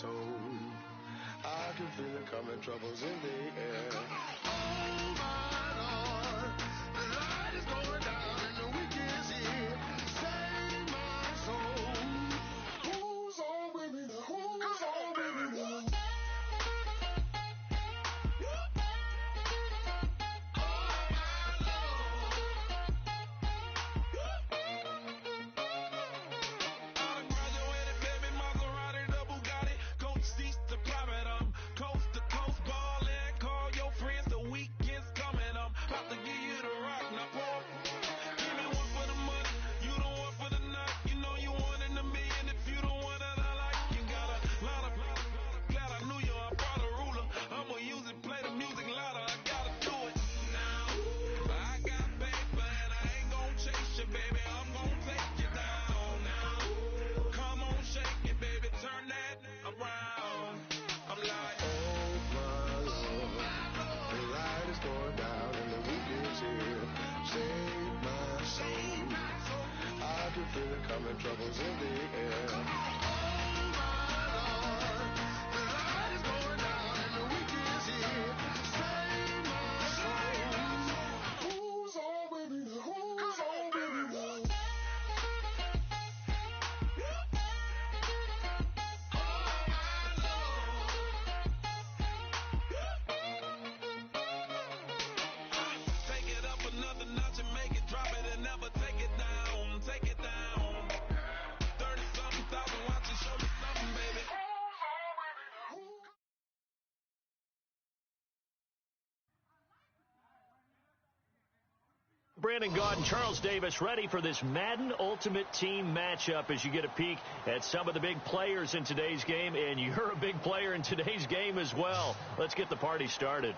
soul. I can feel it coming, troubles in the air. Oh my Lord, the light is going down and the week is here. Save my soul. Who's on with me now? Who's on with me now? Coming, troubles in the air. Oh my Lord, the light is going down and the week is here. Save my soul. Who's on with me now? Who's on with me now? Take it up another notch and make it drop it and never take it down. Take it down. Brandon Gaud and Charles Davis ready for this Madden Ultimate Team matchup as you get a peek at some of the big players in today's game, and you're a big player in today's game as well. Let's get the party started.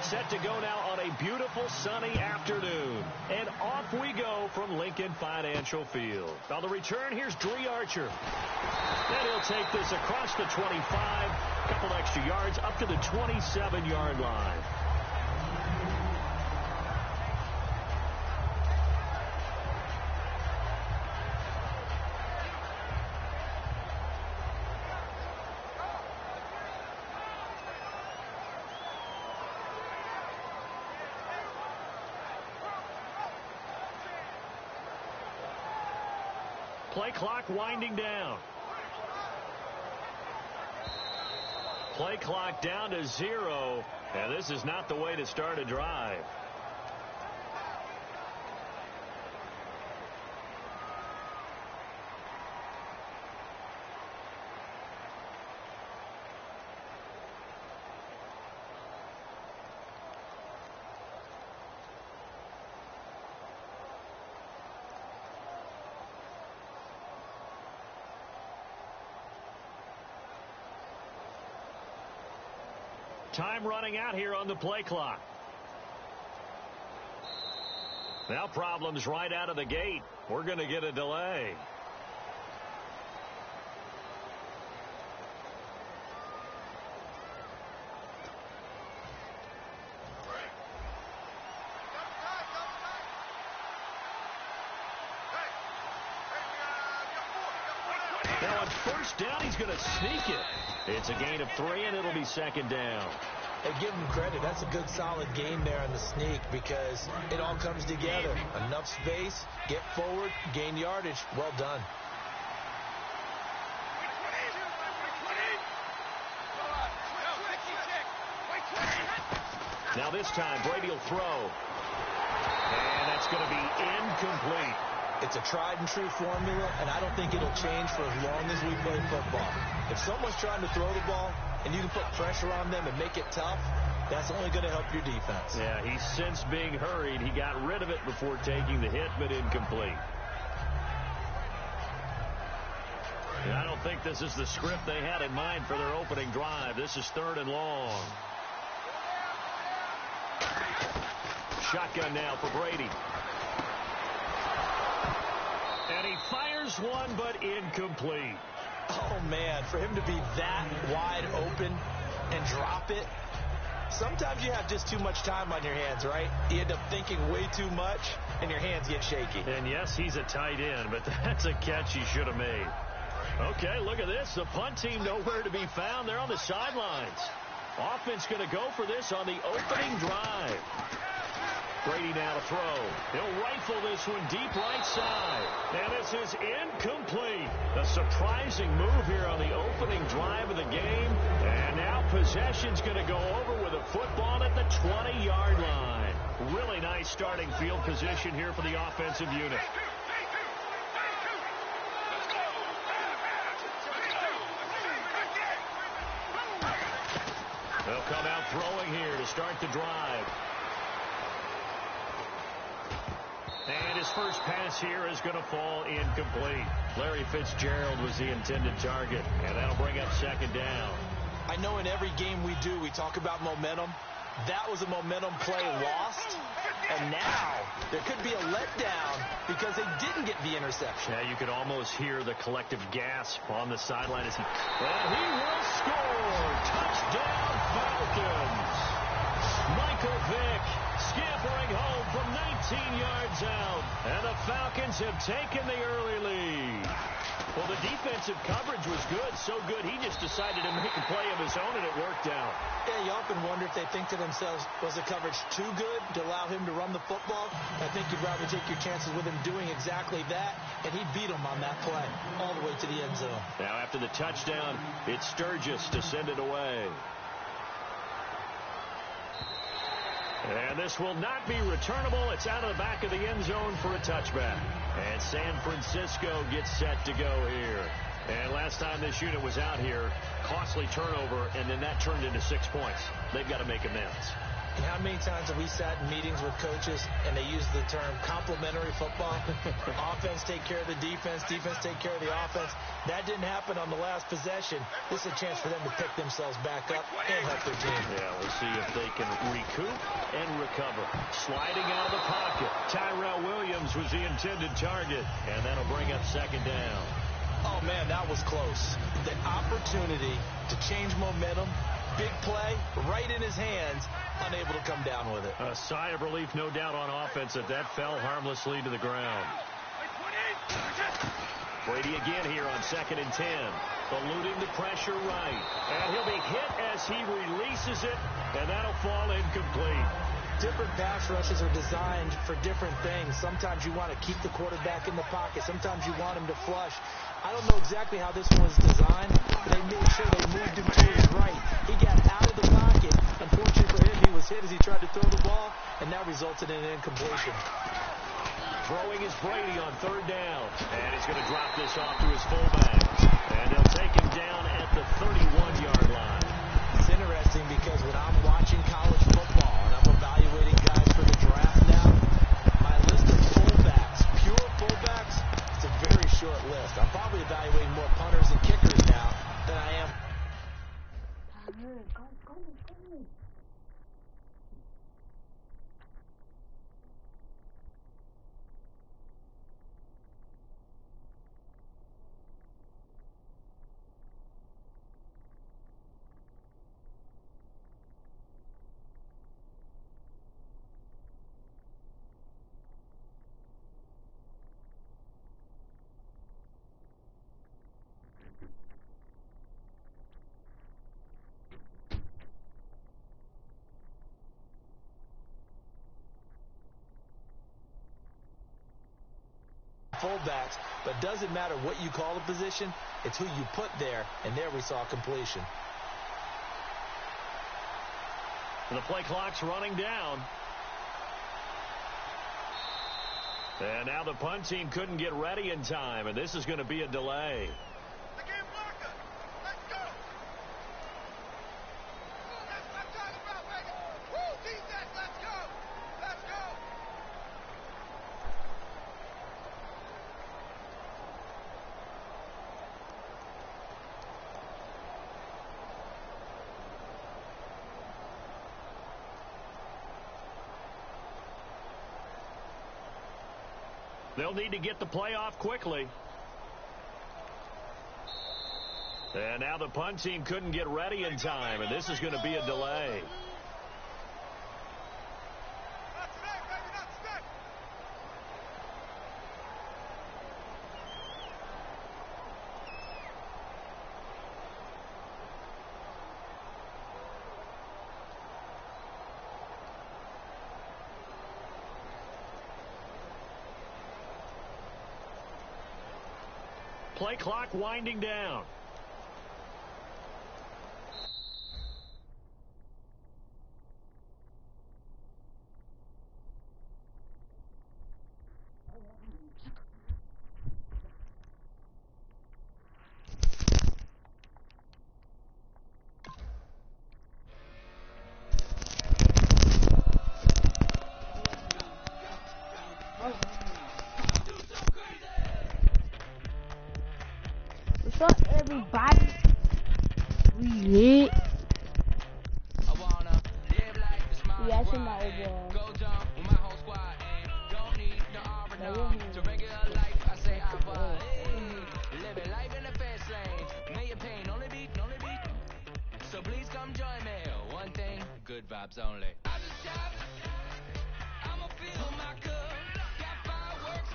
Set to go now on a beautiful sunny afternoon. And off we go from Lincoln Financial Field. On the return, here's Dree Archer. And he'll take this across the 25, a couple extra yards, up to the 27-yard line. Play clock winding down. Play clock down to 0. And this is not the way to start a drive. Time running out here on the play clock. Now problems right out of the gate. We're going to get a delay. Now on first down, he's going to sneak it. It's a gain of 3, and it'll be second down. Hey, give him credit. That's a good, solid game there on the sneak because it all comes together. Enough space, get forward, gain yardage. Well done. Now this time, Brady will throw. And that's going to be incomplete. It's a tried-and-true formula, and I don't think it'll change for as long as we play football. If someone's trying to throw the ball and you can put pressure on them and make it tough, that's only going to help your defense. Yeah, he's since being hurried. He got rid of it before taking the hit, but incomplete. I don't think this is the script they had in mind for their opening drive. This is 3rd and long. Shotgun now for Brady. And he fires one, but incomplete. Oh, man, for him to be that wide open and drop it. Sometimes you have just too much time on your hands, right? You end up thinking way too much, and your hands get shaky. And yes, he's a tight end, but that's a catch he should have made. Okay, look at this. The punt team nowhere to be found. They're on the sidelines. Offense going to go for this on the opening drive. Brady now to throw. He'll rifle this one deep right side. And this is incomplete. A surprising move here on the opening drive of the game. And now possession's going to go over with a football at the 20-yard line. Really nice starting field position here for the offensive unit. They'll come out throwing here to start the drive. And his first pass here is going to fall incomplete. Larry Fitzgerald was the intended target, and that'll bring up 2nd down. I know in every game we do, we talk about momentum. That was a momentum play lost, and now there could be a letdown because they didn't get the interception. Yeah, you could almost hear the collective gasp on the sideline as he will score. Touchdown, Falcons. Michael Vick scampering home from 19 yards out. And the Falcons have taken the early lead. Well, the defensive coverage was good, so good he just decided to make a play of his own, and it worked out. Yeah, you often wonder if they think to themselves, was the coverage too good to allow him to run the football? I think you'd rather take your chances with him doing exactly that, and he beat him on that play all the way to the end zone. Now after the touchdown, it's Sturgis to send it away. And this will not be returnable. It's out of the back of the end zone for a touchback. And San Francisco gets set to go here. And last time this unit was out here, costly turnover, and then that turned into 6 points. They've got to make amends. And how many times have we sat in meetings with coaches and they use the term complementary football? Offense take care of the defense, defense take care of the offense. That didn't happen on the last possession. This is a chance for them to pick themselves back up and help their team. Yeah, we'll see if they can recoup and recover. Sliding out of the pocket. Tyrell Williams was the intended target, and that'll bring up 2nd down. Oh, man, that was close. The opportunity to change momentum, big play, right in his hands, unable to come down with it. A sigh of relief, no doubt, on offense that fell harmlessly to the ground. Brady again here on 2nd and 10. Eluding the pressure right. And he'll be hit as he releases it, and that'll fall incomplete. Different pass rushes are designed for different things. Sometimes you want to keep the quarterback in the pocket. Sometimes you want him to flush. I don't know exactly how this one was designed, but they made sure they moved him to his right. He got out of the pocket. Unfortunately for him, he was hit as he tried to throw the ball, and that resulted in an incompletion. Throwing is Brady on 3rd down. And he's going to drop this off to his fullback. And they'll take him down at the 31-yard line. It's interesting because when I'm watching college football and I'm evaluating guys for the draft now, my list of fullbacks, pure fullbacks, it's a very short list. I'm probably evaluating more punters and kickers now than I am. Fullbacks, but doesn't matter what you call the position, it's who you put there, and there we saw completion. The play clock's running down. And now the punt team couldn't get ready in time, and this is going to be a delay. They'll need to get the play off quickly. And now the punt team couldn't get ready in time, and this is going to be a delay. Play clock winding down. What's up, everybody? We lit. We actually not over. So please come join me. One thing, good vibes only. I'ma fill my cup. Got fireworks.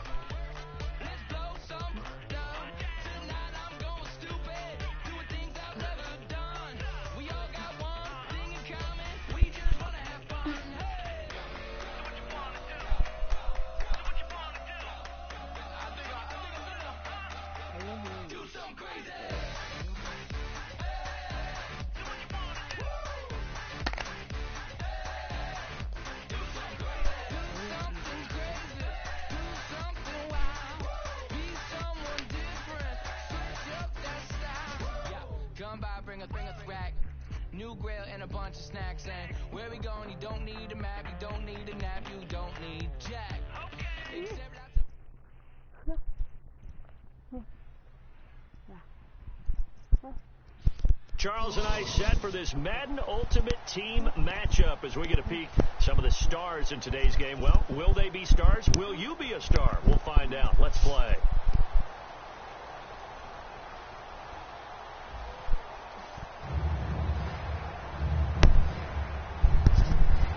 Let's blow some down. Tonight I'm going stupid. Doing things I've never done. We all got one thing in common. We just wanna have fun. Hey! Do what you wanna do. Do what you wanna do. I think I'm gonna do something crazy. Come by, bring a swag. New grill and a bunch of snacks. And where we going, you don't need a map, you don't need a nap, you don't need jack. Except Charles and I set for this Madden Ultimate Team matchup as we get a peek some of the stars in today's game. Well, will they be stars? Will you be a star? We'll find out. Let's play.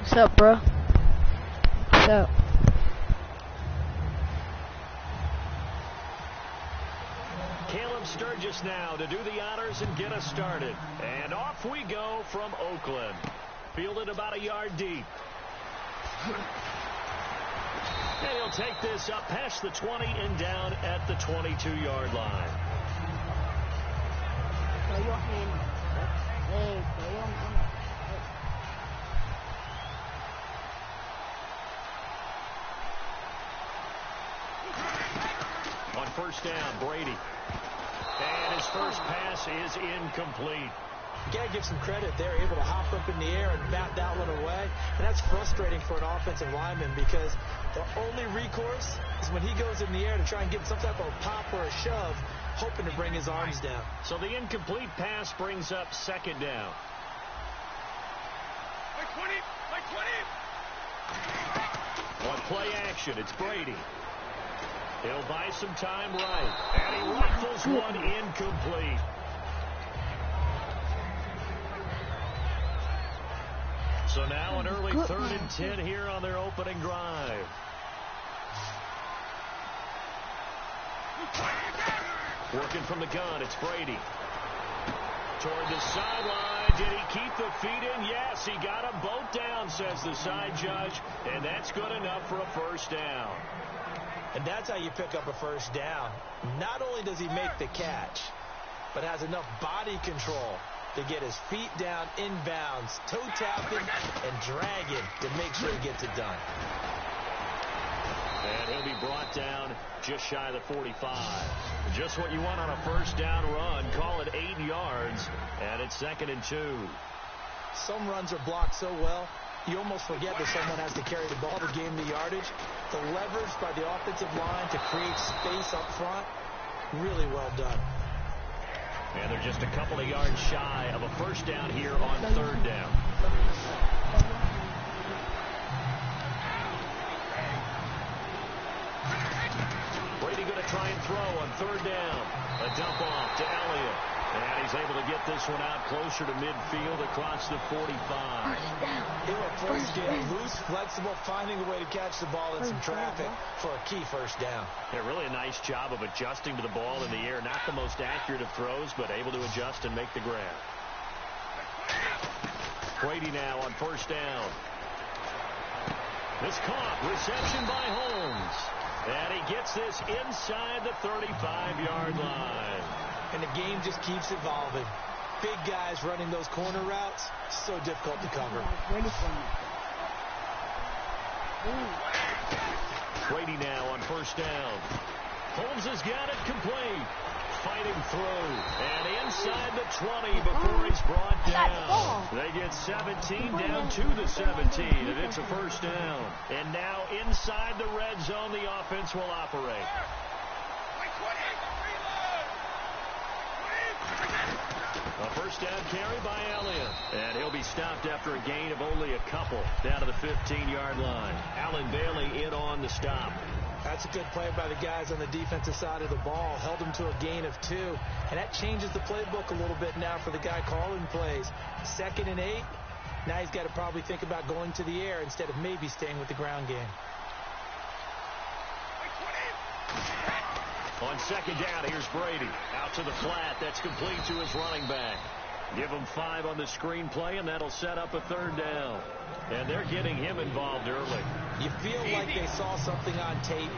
What's up, bro? What's up? Caleb Sturgis now to do the honors and get us started. And off we go from Oakland. Fielded about a yard deep. And he'll take this up past the 20 and down at the 22-yard line. Throw your hand up. Hey, throw your hand up. On first down, Brady. And his first pass is incomplete. You got to give some credit. They're able to hop up in the air and bat that one away. And that's frustrating for an offensive lineman because the only recourse is when he goes in the air to try and get some type of pop or a shove, hoping to bring his arms down. So the incomplete pass brings up second down. On play action, it's Brady. He'll buy some time right. And he rifles one incomplete. So now an early 3rd and 10 here on their opening drive. Working from the gun, it's Brady. Toward the sideline. Did he keep the feet in? Yes, he got them both down, says the side judge. And that's good enough for a first down. And that's how you pick up a first down. Not only does he make the catch, but has enough body control to get his feet down inbounds, toe tapping and dragging to make sure he gets it done. And he'll be brought down just shy of the 45. Just what you want on a first down run. Call it 8 yards, and it's 2nd and 2. Some runs are blocked so well, you almost forget that someone has to carry the ball to gain the yardage. The leverage by the offensive line to create space up front, really well done. And they're just a couple of yards shy of a first down here on 3rd down. down. A dump off to Elliott. And he's able to get this one out closer to midfield across the 45. He went first down, loose, flexible, finding a way to catch the ball in some traffic for a key first down. Yeah, really a nice job of adjusting to the ball in the air. Not the most accurate of throws, but able to adjust and make the grab. Brady now on first down. This caught. Reception by Holmes. And he gets this inside the 35-yard line. And the game just keeps evolving. Big guys running those corner routes, so difficult to cover. Brady now on first down. Holmes has got it complete. Fighting through. And inside the 20 before he's brought down. They get 17 down to the 17. And it's a first down. And now inside the red zone, the offense will operate. A first down carry by Elliott. And he'll be stopped after a gain of only a couple down to the 15-yard line. Allen Bailey in on the stop. That's a good play by the guys on the defensive side of the ball. Held him to a gain of 2. And that changes the playbook a little bit now for the guy calling plays. 2nd and 8. Now he's got to probably think about going to the air instead of maybe staying with the ground game. On second down, here's Brady. Out to the flat. That's complete to his running back. Give him 5 on the screenplay, and that'll set up a third down. And they're getting him involved early. You feel like they saw something on tape,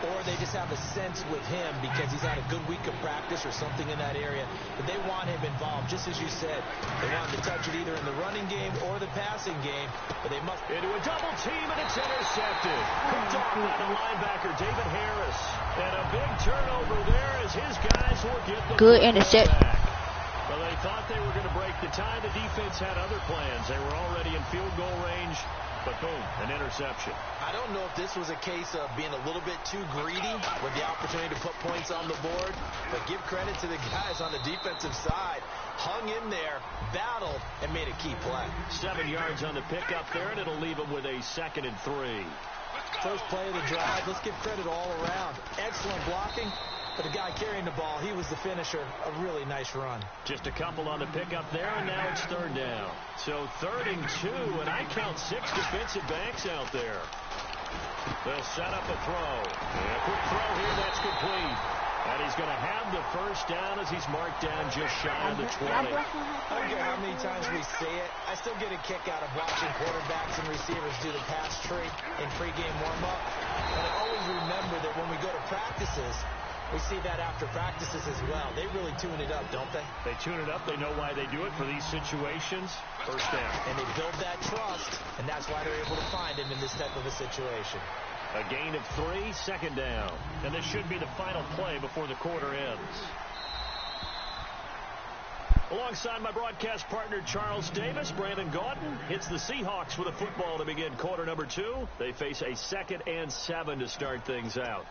or they just have a sense with him because he's had a good week of practice or something in that area. But they want him involved, just as you said. They want him to touch it either in the running game or the passing game, but they must... Into a double team, and it's intercepted. Picked off by the linebacker, David Harris. And a big turnover there as his guys will get the good interception. Well, they thought they were going to break the tie. The defense had other plans. They were already in field goal range, but boom, an interception. I don't know if this was a case of being a little bit too greedy with the opportunity to put points on the board, but give credit to the guys on the defensive side. Hung in there, battled, and made a key play. 7 yards on the pickup there, and it'll leave them with a 2nd and 3. First play of the drive. Let's give credit all around. Excellent blocking. But the guy carrying the ball, he was the finisher. A really nice run. Just a couple on the pickup there, and now it's third down. So 3rd and 2, and I count 6 defensive backs out there. They'll set up a throw. And a quick throw here, that's complete. And he's going to have the first down as he's marked down just shy of the 20. I don't care how many times we say it. I still get a kick out of watching quarterbacks and receivers do the pass tree in pregame warm-up. But I always remember that when we go to practices, we see that after practices as well. They really tune it up, don't they? They tune it up. They know why they do it for these situations. First down. And they build that trust, and that's why they're able to find him in this type of a situation. A gain of 3, 2nd down. And this should be the final play before the quarter ends. Alongside my broadcast partner, Charles Davis, Brandon Gaudin hits the Seahawks with a football to begin quarter number 2. They face a 2nd and 7 to start things out.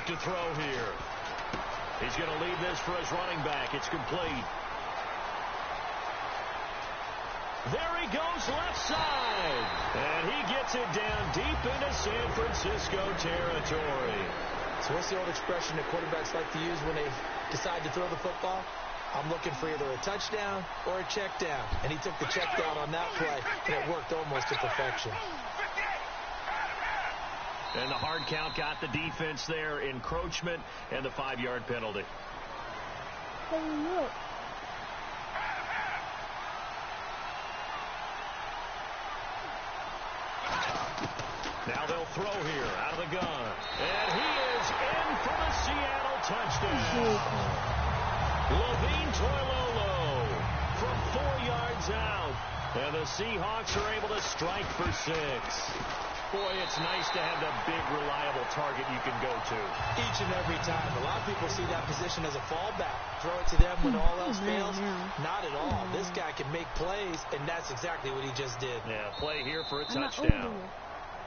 To throw here. He's going to leave this for his running back. It's complete. There he goes left side. And he gets it down deep into San Francisco territory. So what's the old expression that quarterbacks like to use when they decide to throw the football? I'm looking for either a touchdown or a check down. And he took the check down on that play, and it worked almost to perfection. And the hard count got the defense there. Encroachment and the 5-yard penalty. Now they'll throw here out of the gun. And he is in for the Seattle touchdown. Levine Toilolo from 4 yards out. And the Seahawks are able to strike for 6. Boy, it's nice to have that big, reliable target you can go to. Each and every time. A lot of people see that position as a fallback. Throw it to them when all else fails. Not at all. This guy can make plays, and that's exactly what he just did. Yeah, play here for a touchdown.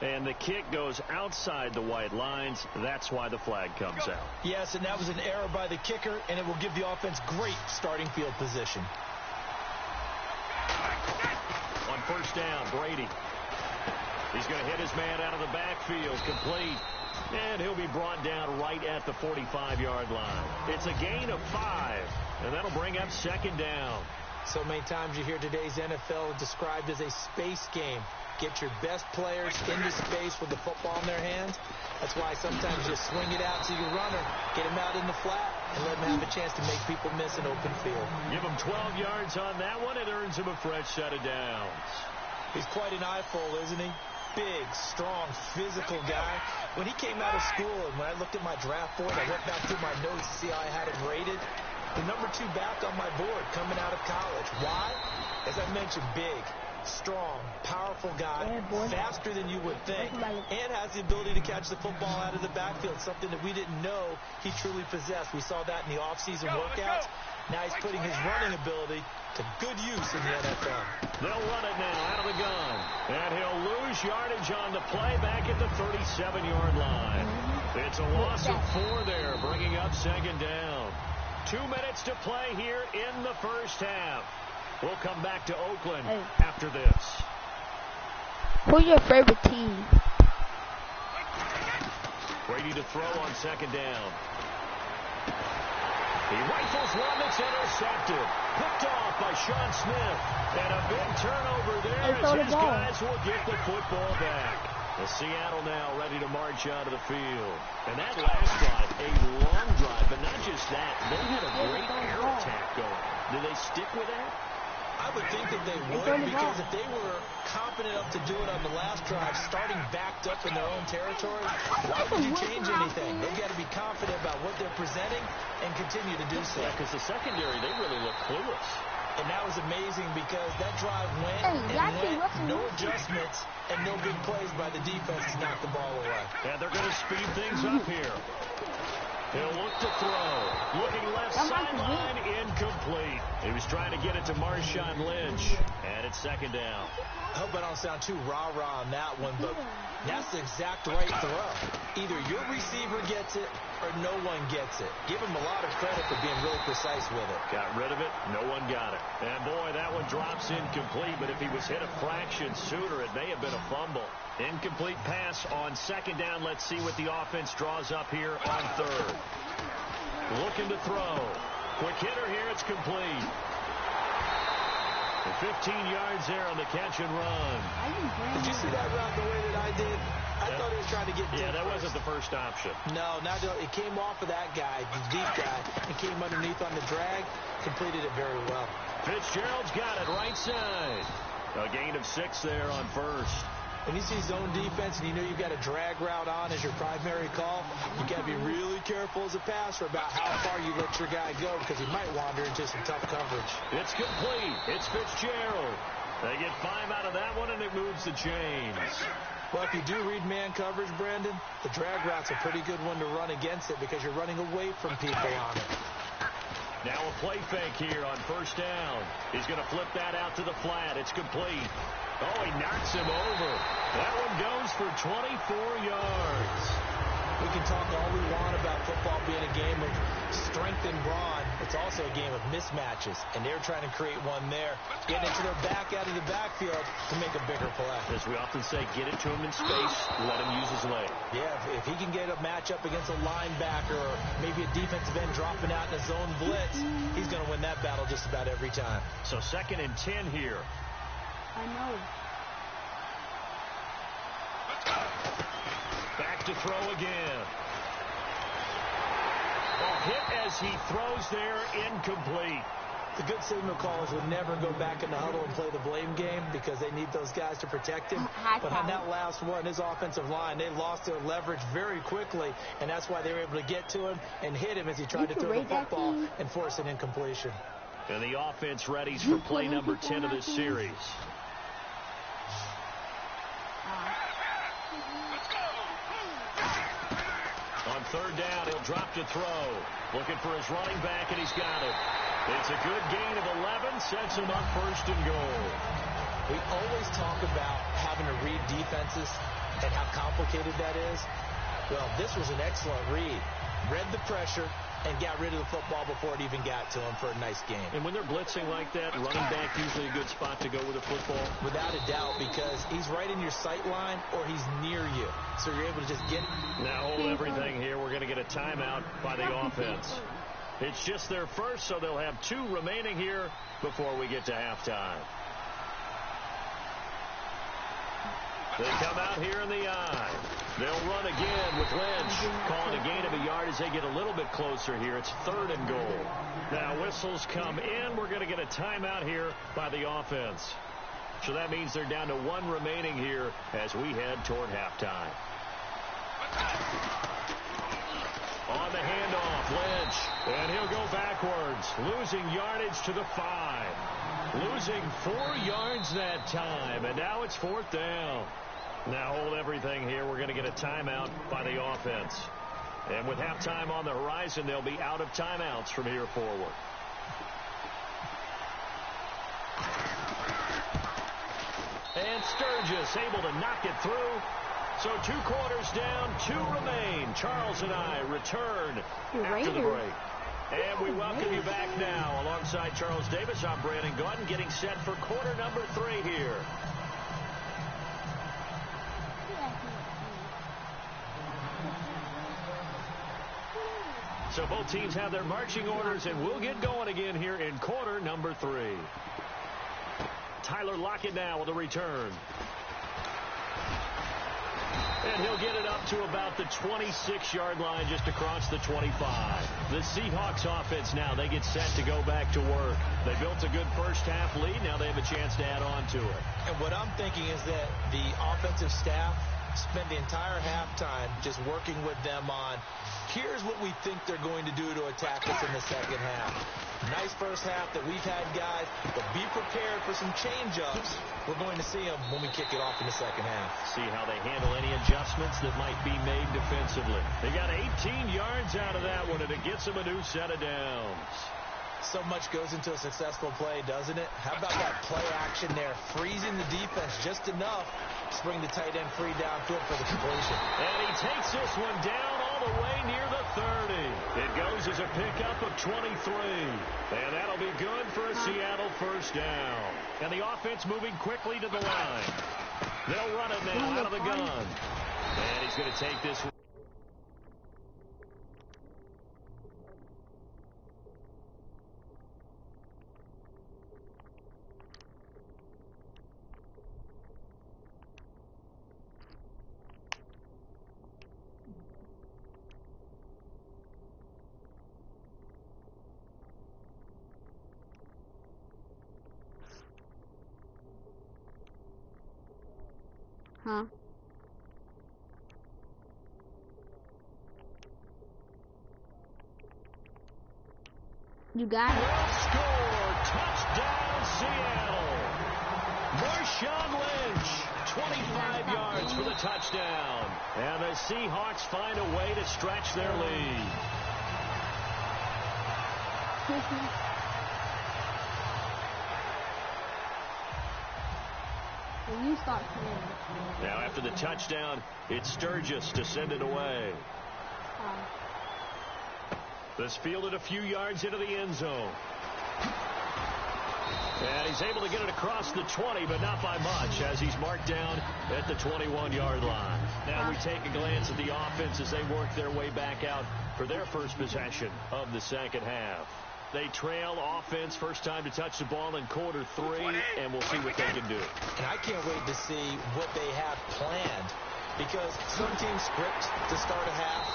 And the kick goes outside the white lines. That's why the flag comes out. Yes, and that was an error by the kicker, and it will give the offense great starting field position. On first down, Brady. He's going to hit his man out of the backfield, complete. And he'll be brought down right at the 45-yard line. It's a gain of 5, and that'll bring up second down. So many times you hear today's NFL described as a space game. Get your best players into space with the football in their hands. That's why sometimes you swing it out to your runner, get him out in the flat, and let him have a chance to make people miss an open field. Give him 12 yards on that one. It earns him a fresh set of downs. He's quite an eyeful, isn't he? Big, strong, physical guy. When he came out of school and when I looked at my draft board, I went back through my notes to see how I had him rated. The number 2 back on my board coming out of college. Why? As I mentioned, big, strong, powerful guy, faster than you would think, and has the ability to catch the football out of the backfield, something that we didn't know he truly possessed. We saw that in the offseason workouts. Now he's putting his running ability to good use in the NFL. They'll run it now out of the gun. And he'll lose yardage on the play back at the 37-yard line. It's a loss of 4 there, bringing up second down. 2 minutes to play here in the first half. We'll come back to Oakland after this. Who's your favorite team? Brady to throw on second down. He rifles one that's intercepted. Picked off by Sean Smith. And a big turnover there as his guys will get the football back. The Seattle now ready to march out of the field. And that last drive, a long drive, but not just that. They had a great air attack going. Do they stick with that? I would think that they would, because if they were confident enough to do it on the last drive, starting backed up in their own territory, why would you change anything? They've got to be confident about what they're presenting and continue to do so. Yeah, because the secondary, they really look clueless. And that was amazing because that drive went and went, no adjustments, and no big plays by the defense to knock the ball away. And they're going to speed things up here. He'll look to throw. Looking left sideline, incomplete. He was trying to get it to Marshawn Lynch. And it's second down. I hope I don't sound too rah-rah on that one, but that's the exact right throw. Either your receiver gets it or no one gets it. Give him a lot of credit for being really precise with it. Got rid of it. No one got it. And, boy, that one drops incomplete. But if he was hit a fraction sooner, it may have been a fumble. Incomplete pass on second down. Let's see what the offense draws up here on third. Looking to throw. Quick hitter here. It's complete. 15 yards there on the catch and run. Did you see that route the way that I did? I thought he was trying to get deep. Yeah, that wasn't the first option. No, it came off of that guy, the deep guy, and came underneath on the drag. Completed it very well. Fitzgerald's got it right side. A gain of 6 there on first. When you see zone defense and you know you've got a drag route on as your primary call, you got to be really careful as a passer about how far you let your guy go because he might wander into some tough coverage. It's complete. It's Fitzgerald. They get 5 out of that one, and it moves the chains. Well, if you do read man coverage, Brandon, the drag route's a pretty good one to run against it because you're running away from people on it. Now a play fake here on first down. He's going to flip that out to the flat. It's complete. Oh, he knocks him over. That one goes for 24 yards. We can talk all we want about football being a game of strength and brawn. It's also a game of mismatches, and they're trying to create one there, getting it to their back out of the backfield to make a bigger play. As we often say, get it to him in space, let him use his leg. Yeah, if he can get a matchup against a linebacker or maybe a defensive end dropping out in a zone blitz, he's going to win that battle just about every time. So 2nd and 10 here. I know. Back to throw again. Well, hit as he throws there, incomplete. The good signal callers would never go back in the huddle and play the blame game because they need those guys to protect him. But on that last one, his offensive line, they lost their leverage very quickly, and that's why they were able to get to him and hit him as he tried to throw the football and force an incompletion. And the offense readies for play number 10 of this series. will drop to throw. Looking for his running back, and he's got it. It's a good gain of 11, sets him up first and goal. We always talk about having to read defenses and how complicated that is. Well, this was an excellent read. Read the pressure and got rid of the football before it even got to him for a nice game. And when they're blitzing like that, running back usually a good spot to go with a football? Without a doubt, because he's right in your sight line or he's near you. So you're able to just get... Now hold everything here. We're going to get a timeout by the offense. It's just their first, so they'll have 2 remaining here before we get to halftime. They come out here in the eye. They'll run again with Lynch. Calling a gain of a yard as they get a little bit closer here. It's 3rd and goal. Now whistles come in. We're going to get a timeout here by the offense. So that means they're down to 1 remaining here as we head toward halftime. On the handoff, Lynch. And he'll go backwards. Losing yardage to the 5. Losing 4 yards that time. And now it's 4th down. Now hold everything here. We're going to get a timeout by the offense. And with halftime on the horizon, they'll be out of timeouts from here forward. And Sturgis able to knock it through. So 2 quarters down, 2 remain. Charles and I return after the break. And we welcome you back now. Alongside Charles Davis, I'm Brandon Gordon, getting set for quarter number 3 here. So both teams have their marching orders, and we'll get going again here in quarter number 3. Tyler Lockett now with a return. And he'll get it up to about the 26-yard line, just across the 25. The Seahawks offense now, they get set to go back to work. They built a good first-half lead. Now they have a chance to add on to it. And what I'm thinking is that the offensive staff spent the entire halftime just working with them on, here's what we think they're going to do to attack us in the second half. Nice first half that we've had, guys, but be prepared for some change-ups. We're going to see them when we kick it off in the second half. See how they handle any adjustments that might be made defensively. They got 18 yards out of that one, and it gets them a new set of downs. So much goes into a successful play, doesn't it? How about that play action there, freezing the defense just enough to bring the tight end free downfield for the completion. And he takes this one down all the way near the 30. It goes as a pickup of 23. And that'll be good for a Seattle first down. And the offense moving quickly to the line. They'll run it now out of the gun. And he's going to take this one. Huh? You got it. Well scored. Touchdown, Seattle. Marshawn Lynch, 25 yards for the touchdown. And the Seahawks find a way to stretch their lead. You start playing. Now after the touchdown, it's Sturgis to send it away. This fielded a few yards into the end zone. And he's able to get it across the 20, but not by much, as he's marked down at the 21-yard line. Now we take a glance at the offense as they work their way back out for their first possession of the second half. They trail offense, first time to touch the ball in quarter 3, and we'll see what they can do. And I can't wait to see what they have planned, because some teams script to start a half.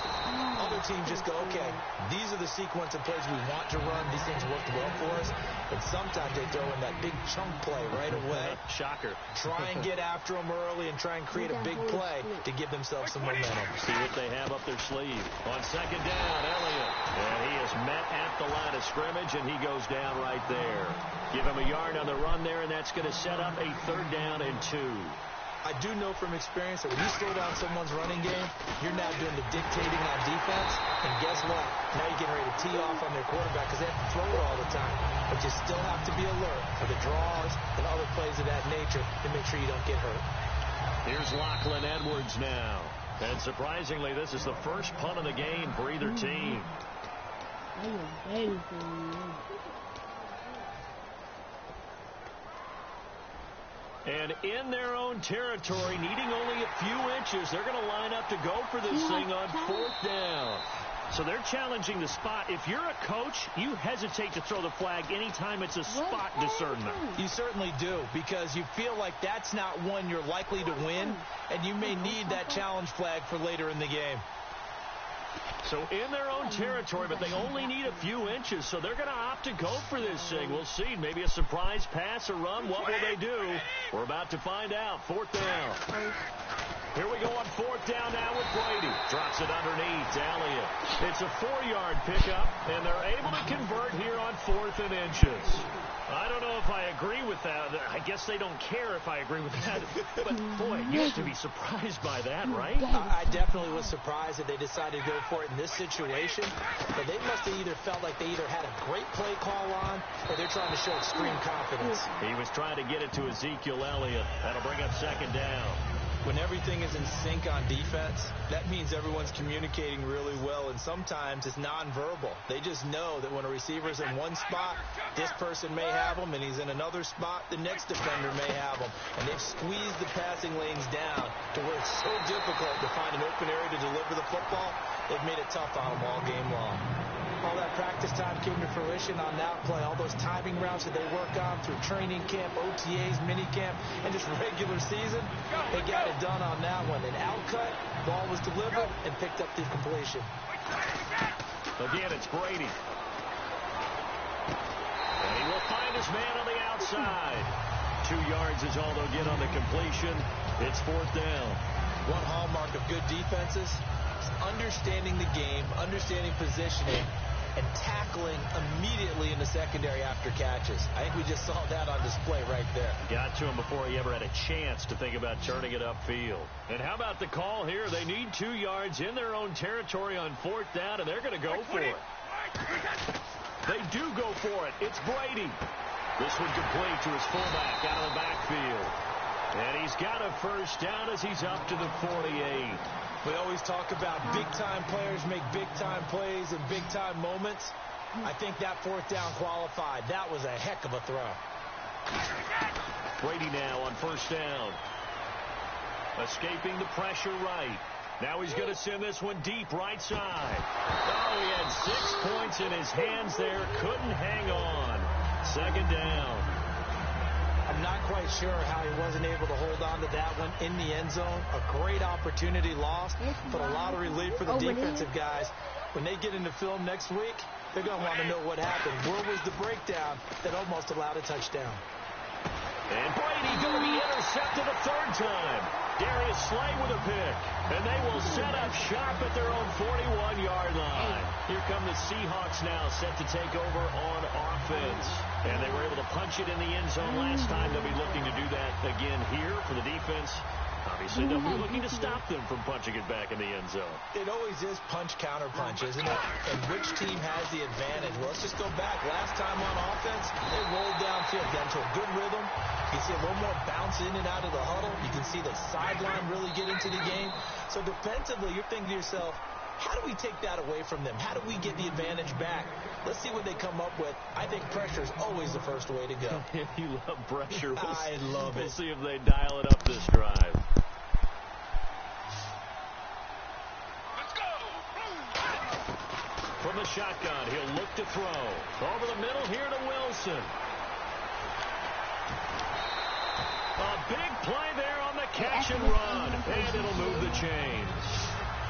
Other teams just go, okay, these are the sequence of plays we want to run. These things worked well for us. And sometimes they throw in that big chunk play right away. Shocker. Try and get after them early and try and create a big play to give themselves some momentum. See what they have up their sleeve. On second down, Elliott. And he is met at the line of scrimmage, and he goes down right there. Give him a yard on the run there, and that's going to set up a 3rd down and 2. I do know from experience that when you slow down someone's running game, you're now doing the dictating on defense. And guess what? Now you're getting ready to tee off on their quarterback because they have to throw it all the time. But you still have to be alert for the draws and other plays of that nature to make sure you don't get hurt. Here's Lachlan Edwards now. And surprisingly, this is the first punt of the game for either team. And in their own territory, needing only a few inches, they're going to line up to go for this thing on 4th down. So they're challenging the spot. If you're a coach, you hesitate to throw the flag anytime it's a spot discernment. You certainly do, because you feel like that's not one you're likely to win, and you may need that challenge flag for later in the game. So in their own territory, but they only need a few inches, so they're going to opt to go for this thing. We'll see. Maybe a surprise pass or run. What will they do? We're about to find out. 4th down. Here we go on 4th down now with Brady. Drops it underneath to Elliott. It's a 4-yard pickup, and they're able to convert here on 4th and inches. I don't know if I agree with that. I guess they don't care if I agree with that. But, boy, you have to be surprised by that, right? I definitely was surprised that they decided to go for it in this situation. But they must have either felt like they either had a great play call on or they're trying to show extreme confidence. He was trying to get it to Ezekiel Elliott. That'll bring up 2nd down. When everything is in sync on defense, that means everyone's communicating really well, and sometimes it's nonverbal. They just know that when a receiver's in one spot, this person may have him, and he's in another spot, the next defender may have him. And they've squeezed the passing lanes down to where it's so difficult to find an open area to deliver the football. They've made it tough on them all game long. All that practice time came to fruition on that play. All those timing routes that they work on through training camp, OTAs, minicamp, and just regular season, they got it done on that one. An out cut, ball was delivered, and picked up the completion. Again, it's Brady. And he will find his man on the outside. 2 yards is all they'll get on the completion. It's 4th down. One hallmark of good defenses is understanding the game, understanding positioning, and tackling immediately in the secondary after catches. I think we just saw that on display right there. Got to him before he ever had a chance to think about turning it upfield. And how about the call here? They need 2 yards in their own territory on 4th down, and they're going to go for it. They do go for it. It's Brady. This one complete to his fullback out of the backfield. And he's got a 1st down as he's up to the 48. We always talk about big-time players make big-time plays in big-time moments. I think that 4th down qualified. That was a heck of a throw. Brady now on 1st down. Escaping the pressure right. Now he's going to send this one deep right side. Oh, he had 6 points in his hands there. Couldn't hang on. 2nd down. I'm not quite sure how he wasn't able to hold on to that one in the end zone. A great opportunity lost, but a lot of relief for the defensive guys. When they get into film next week, they're going to want to know what happened. Where was the breakdown that almost allowed a touchdown? And Brady going to be intercepted a 3rd time. Darius Slay with a pick. And they will set up shop at their own 41-yard line. Here come the Seahawks now set to take over on offense. And they were able to punch it in the end zone last time. They'll be looking to do that again here for the defense. Obviously, they'll be looking to stop them from punching it back in the end zone. It always is punch-counter-punch, isn't it? And which team has the advantage? Well, let's just go back. Last time on offense, they rolled downfield, got into a good rhythm. You can see a little more bounce in and out of the huddle. You can see the sideline really get into the game. So defensively, you're thinking to yourself, how do we take that away from them? How do we get the advantage back? Let's see what they come up with. I think pressure is always the first way to go. You love pressure. I love it. We'll see if they dial it up this drive. Let's go. From the shotgun, he'll look to throw. Over the middle here to Wilson. A big play there on the catch and run. And it'll move the chains.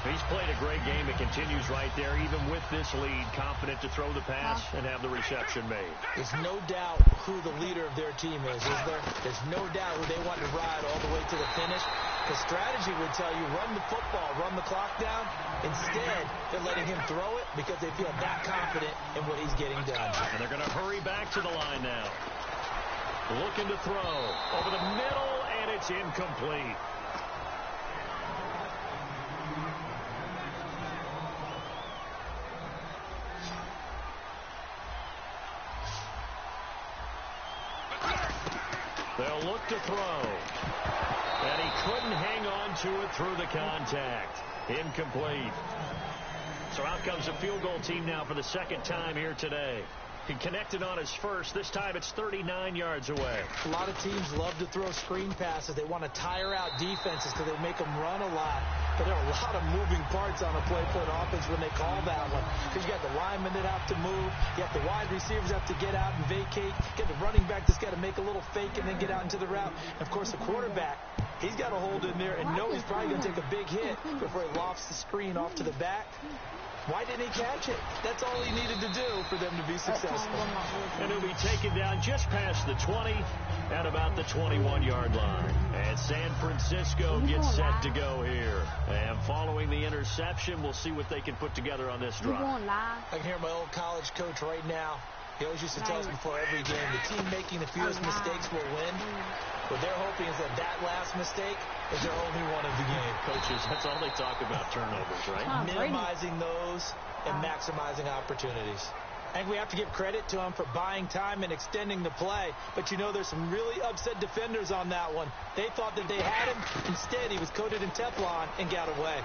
He's played a great game. It continues right there, even with this lead. Confident to throw the pass and have the reception made. There's no doubt who the leader of their team is there? There's no doubt who they want to ride all the way to the finish. The strategy would tell you, run the football, run the clock down. Instead, they're letting him throw it because they feel that confident in what he's getting done. And they're going to hurry back to the line now. Looking to throw. Over the middle, and and it's incomplete. They'll look to throw. And he couldn't hang on to it through the contact. Incomplete. So out comes a field goal team now for the second time here today. He connected on his first. This time it's 39 yards away. A lot of teams love to throw screen passes. They want to tire out defenses because they make them run a lot. But there are a lot of moving parts on a play for an offense when they call that one. Because you got the linemen that have to move. You have the wide receivers that have to get out and vacate. You got the running back that's got to make a little fake and then get out into the route. And, of course, the quarterback, he's got to hold in there and know he's probably going to take a big hit before he lofts the screen off to the back. Why didn't he catch it? That's all he needed to do for them to be successful. And he'll be taken down just past the 20 at about the 21-yard line. And San Francisco gets set to go here. And following the interception, we'll see what they can put together on this drive. I can hear my old college coach right now. He always used to tell us before every game, the team making the fewest mistakes will win. What they're hoping is that that last mistake is their only one of the game. Coaches, that's all they talk about, turnovers, right? Minimizing those and maximizing opportunities. And we have to give credit to him for buying time and extending the play. But, you know, there's some really upset defenders on that one. They thought that they had him. Instead, he was coated in Teflon and got away.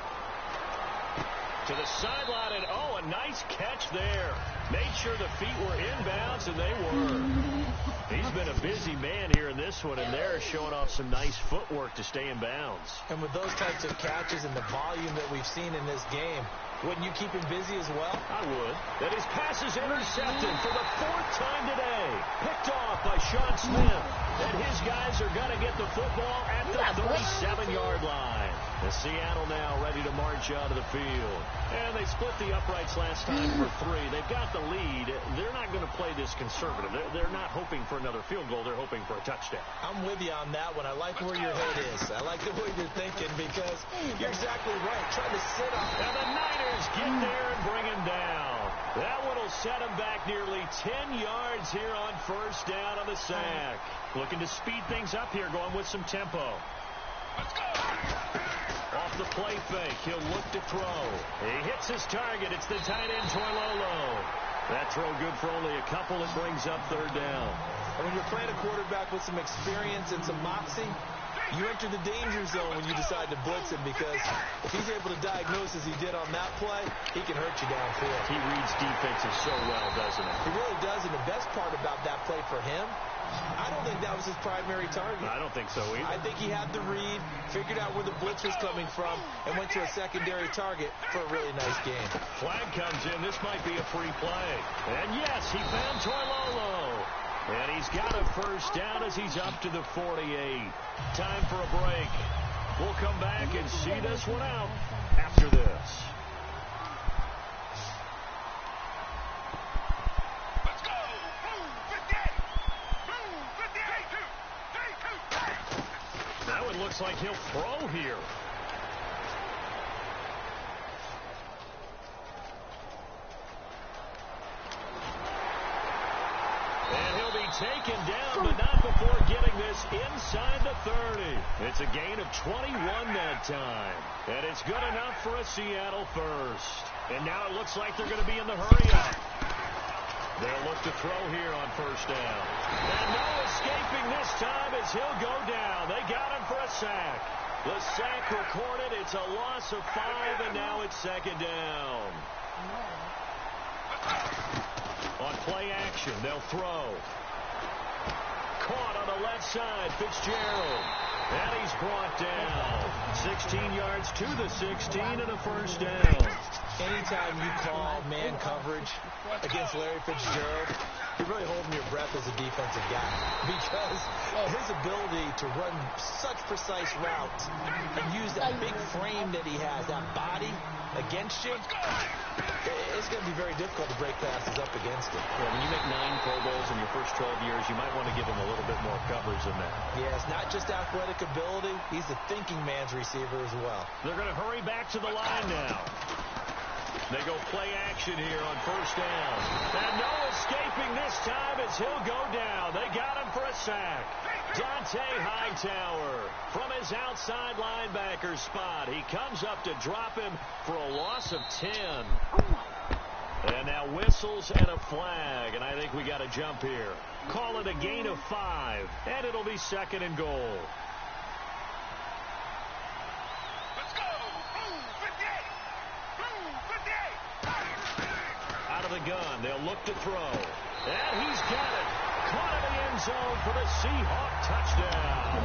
To the sideline, and oh, a nice catch there. Made sure the feet were inbounds, and they were. He's been a busy man here in this one, and they're showing off some nice footwork to stay in bounds. And with those types of catches and the volume that we've seen in this game, wouldn't you keep him busy as well? I would. And his pass is intercepted for the fourth time today. Picked off by Sean Smith. And his guys are going to get the football at the 37-yard line. And Seattle now ready to march out of the field. And they split the uprights last time for 3. They've got the lead. They're not going to play this conservative. They're not hoping for another field goal. They're hoping for a touchdown. I'm with you on that one. I like where your head is. I like the way you're thinking because you're exactly right. Trying to sit on. And the Niners get there and bring him down. That one will set him back nearly 10 yards here on first down on the sack. Looking to speed things up here, going with some tempo. Let's go. Off the play fake, he'll look to throw. He hits his target. It's the tight end, Toilolo. That throw good for only a couple. It brings up third down. And when you're playing a quarterback with some experience and some moxie, you enter the danger zone when you decide to blitz him because if he's able to diagnose as he did on that play, he can hurt you downfield. He reads defenses so well, doesn't he? He really does, and the best part about that play for him, I don't think that was his primary target. I don't think so either. I think he had the read, figured out where the blitz was coming from, and went to a secondary target for a really nice game. Flag comes in. This might be a free play. And yes, he found Toilolo. And he's got a first down as he's up to the 48. Time for a break. We'll come back and see this one out after this. Let's go! Move, 58! Move, 58! That one looks like he'll throw here. And he'll be taken down, but not before getting this inside the 30. It's a gain of 21 that time. And it's good enough for a Seattle first. And now it looks like they're going to be in the hurry-up. They'll look to throw here on first down. And no escaping this time as he'll go down. They got him for a sack. The sack recorded. It's a loss of 5, and now it's second down. On play action, they'll throw. Caught on the left side, Fitzgerald. And he's brought down. 16 yards to the 16 and a first down. Anytime you call man coverage against Larry Fitzgerald, you're really holding your breath as a defensive guy because his ability to run such precise routes and use that big frame that he has, that body against you, it's going to be very difficult to break passes up against him. Well, when you make 9 Pro Bowls in your first 12 years, you might want to give him a little bit more coverage than that. Yeah, it's not just athletic ability. He's a thinking man's receiver as well. They're going to hurry back to the line now. They go play action here on first down. And no escaping this time as he'll go down. They got him for a sack. Dante Hightower from his outside linebacker spot. He comes up to drop him for a loss of 10. And now whistles and a flag. And I think we got a jump here. Call it a gain of 5. And it'll be second and goal. Out of the gun, they'll look to throw. And he's got it. Caught in the end zone for the Seahawk touchdown.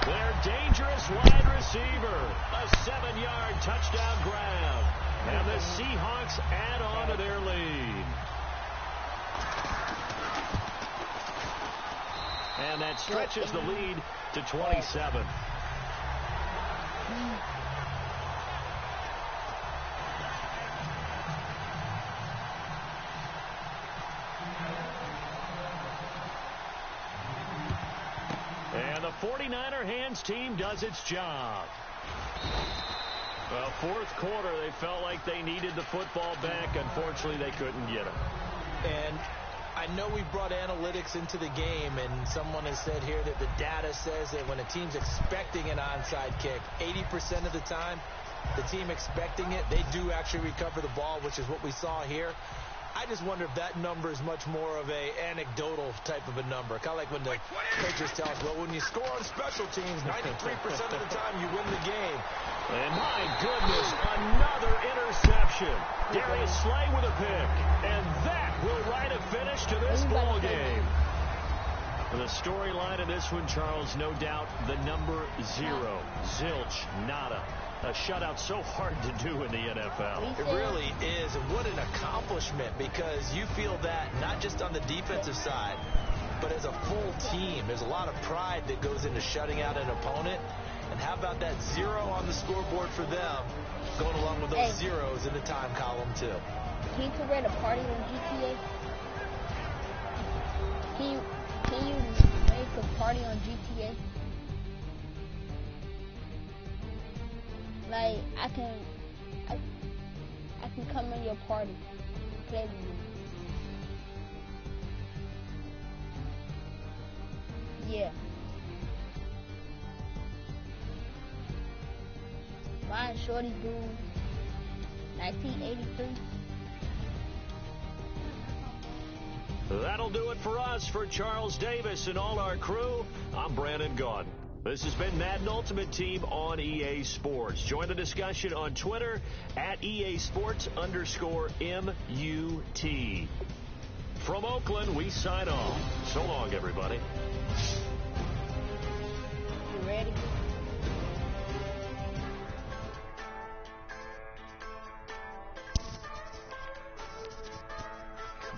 Their dangerous wide receiver. A 7-yard touchdown grab. And the Seahawks add on to their lead. And that stretches the lead to 27. And the 49er hands team does its job. Well, fourth quarter, they felt like they needed the football back. Unfortunately, they couldn't get it. And I know we brought analytics into the game, and someone has said here that the data says that when a team's expecting an onside kick, 80% of the time, the team expecting it, they do actually recover the ball, which is what we saw here. I just wonder if that number is much more of a anecdotal type of a number. Kind of like when the coaches tell us, well, when you score on special teams, 93% of the time you win the game. And my goodness, another interception. Darius Slay with a pick. And that will write a finish to this ball game. The storyline of this one, Charles, no doubt the number 0. Zilch, nada. A shutout so hard to do in the NFL. It really is. And what an accomplishment, because you feel that not just on the defensive side, but as a full team. There's a lot of pride that goes into shutting out an opponent. And how about that 0 on the scoreboard for them, going along with those zeros in the time column, too. Can you create a party on GTA? Can you make a party on GTA? Like, I can come in your party, play with you. Yeah. Mine Shorty Boo, 1983. That'll do it for us. For Charles Davis and all our crew, I'm Brandon Gaudin. This has been Madden Ultimate Team on EA Sports. Join the discussion on Twitter at EA Sports_MUT. From Oakland, we sign off. So long, everybody. You ready?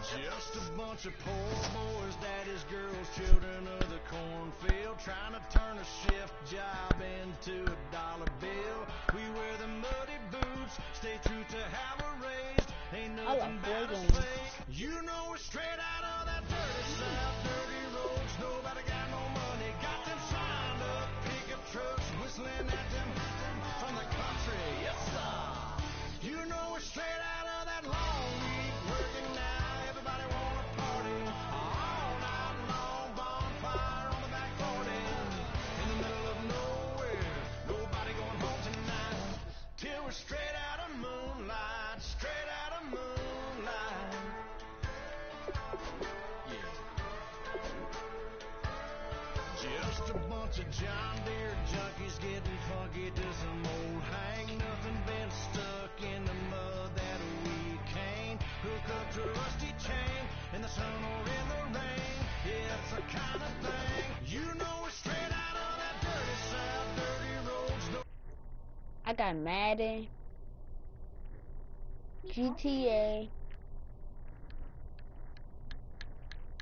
Just a bunch of poor boys, daddies, girls, children of the cornfield, trying to turn a shift job into a dollar bill. We wear the muddy boots, stay true to how we're raised. Ain't nothing but a fake. You know we're straight out of that dirty south, dirty roads. Nobody got no money, got them signed up pickup trucks, whistling at them from the country. Yes, sir. You know we're straight out of that long week working now. Everybody wanna party all night long, bonfire on the back 40 in the middle of nowhere. Nobody going home tonight till we're straight out of moonlight, straight out of moonlight. Yeah. Just a bunch of John Deere junkies getting funky to some old hang nothing, been stuck in the mud that we can't hook up to a rusty chain in the sun or in the rain. Yeah, it's the kind of thing, you know, we're straight out of that dirty south, dirty roads. No. I got Madden, GTA,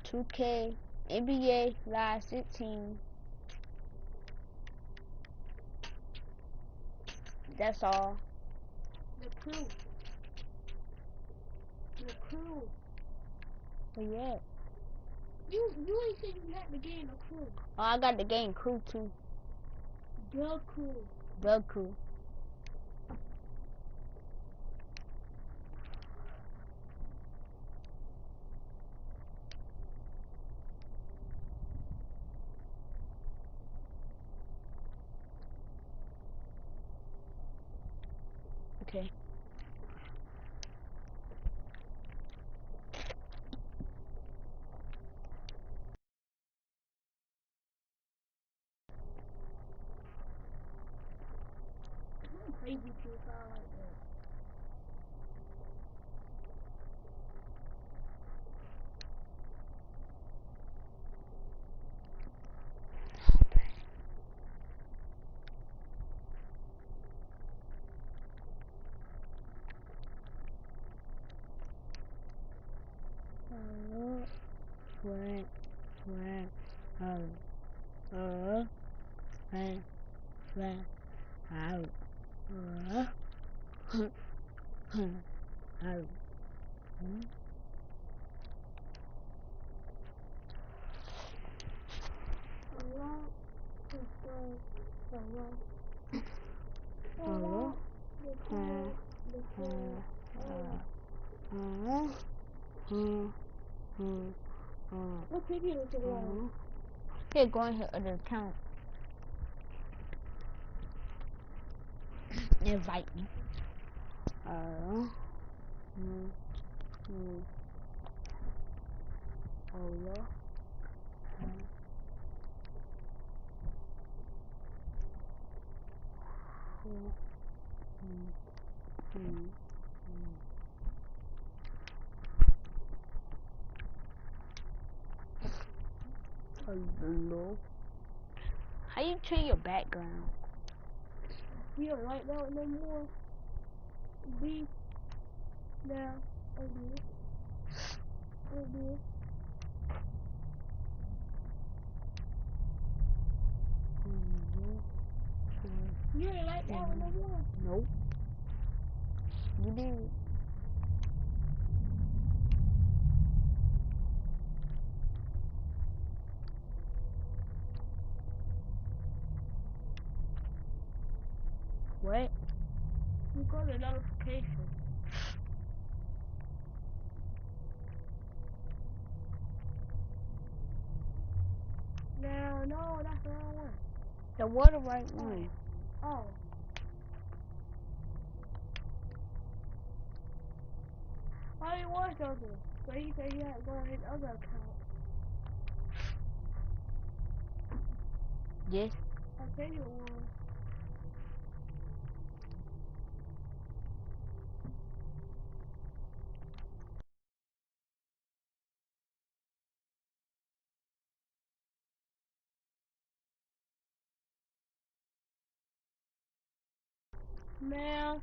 2K, NBA Live 16. That's all. The crew. But yeah. You ain't saying you had the game, the crew. Oh, I got the game Crew too. The crew. The Crew. Okay. Crazy to sound like that. When, what TV was it on? Here, go on your other account. Invite me. Hello. How you change your background? You don't like that one no more? B. Now, I do. You ain't like that one no more? Nope. You did. What? You got a notification. No, that's the wrong one. The what the right one? Oh. Oh, you was something. So he said he had to go on his other account. Yes. I tell you it was. Man.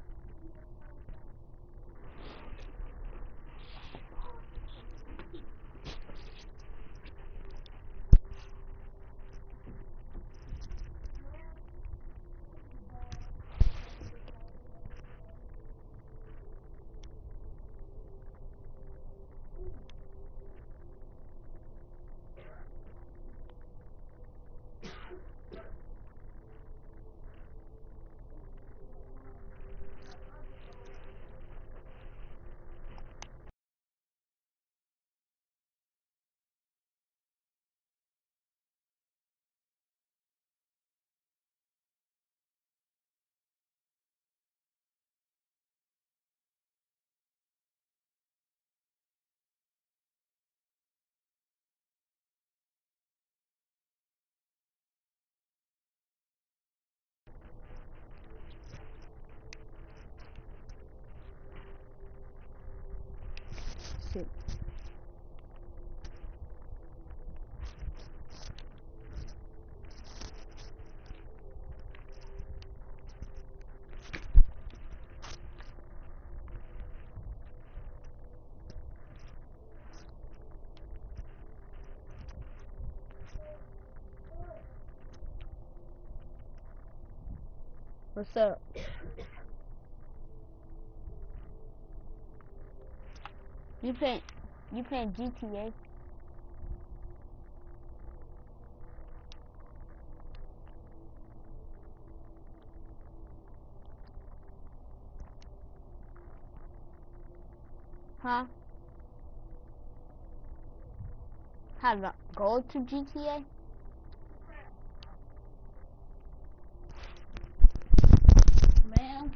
Shit. What's up? You playing GTA? Huh? How to go to GTA? Man.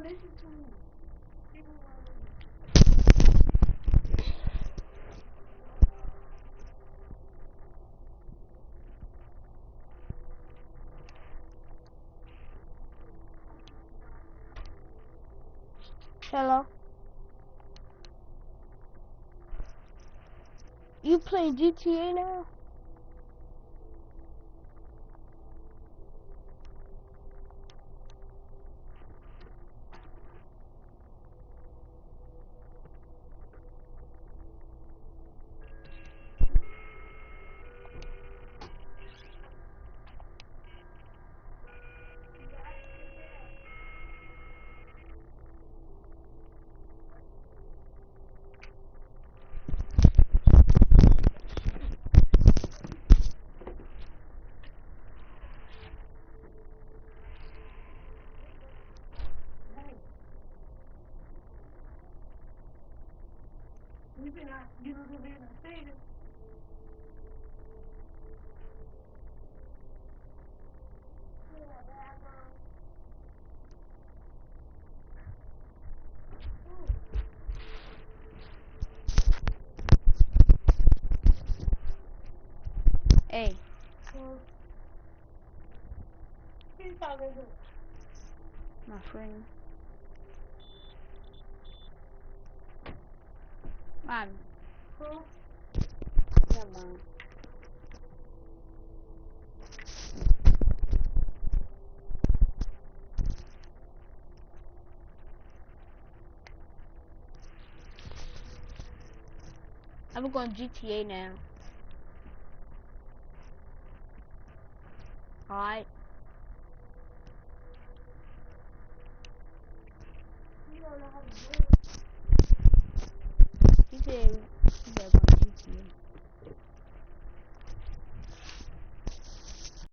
listen to me. Hello. You playing GTA now? You don't live in the state. Hey, He's talking to my friend. Man, who? yeah, man. I'm going GTA now. Alright. You don't know how to do it.